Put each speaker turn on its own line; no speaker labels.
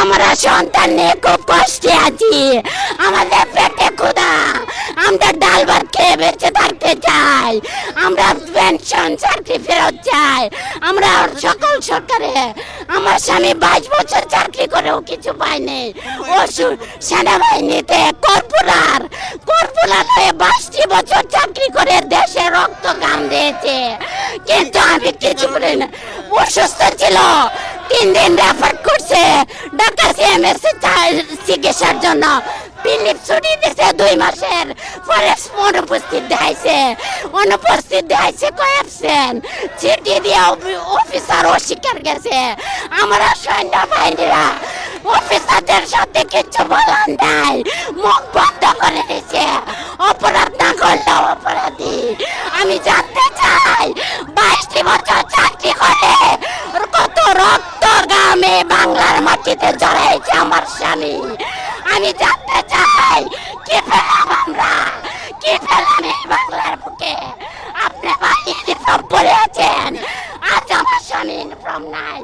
আমরা সন্তান নিয়ে খুব কষ্টে আছি, আমাদের পেটে ক্ষুধা, আমরা ডাল ভাত খেয়ে বেঁচে থাকতে চাই, আমরা পেনশন চাকরি ফেরত চাই, আমরা সকল সরকারে। আমার স্বামী 22 বছর চাকরি করেও কিছু পায়নি, ও সেনাবাহিনীতে কর্পোরাল হয়ে 22 বছর চাকরি করে দেশে রক্ত ঘাম দিয়েছে, কিন্তু আমি কিছু করি না। অসুস্থ ছিল, 3 দিন রেফার করছে ঢাকা সিএমএস চিকিৎসার জন্য, পিলিপ ছুটি দিয়েছে 2 মাসের, পরে অনুপস্থিত দেখাইছে কয়েকছেন, চিঠি দিয়ে অফিসার অস্বীকার গেছে। আমরা সৈন্য বাহিনীরা অফিসারদের সাথে কিছু বলার নাই, মুখ বন্ধ করে দিয়েছে, অপরাধ না করলে অপরাধী। আমি জানতে চাই 22 বছর চাকরি করে কত রক্ত গামে বাংলার মাটিতে জড়াইছে আমার স্বামী। আমি জানতে চাই কি পেলাম আমরা, কি পেলাম এই বাংলার বুকে। আপনি বাহিনী সব বলে আছেন, আজ আমার স্বামী ইনফর্ম নাই।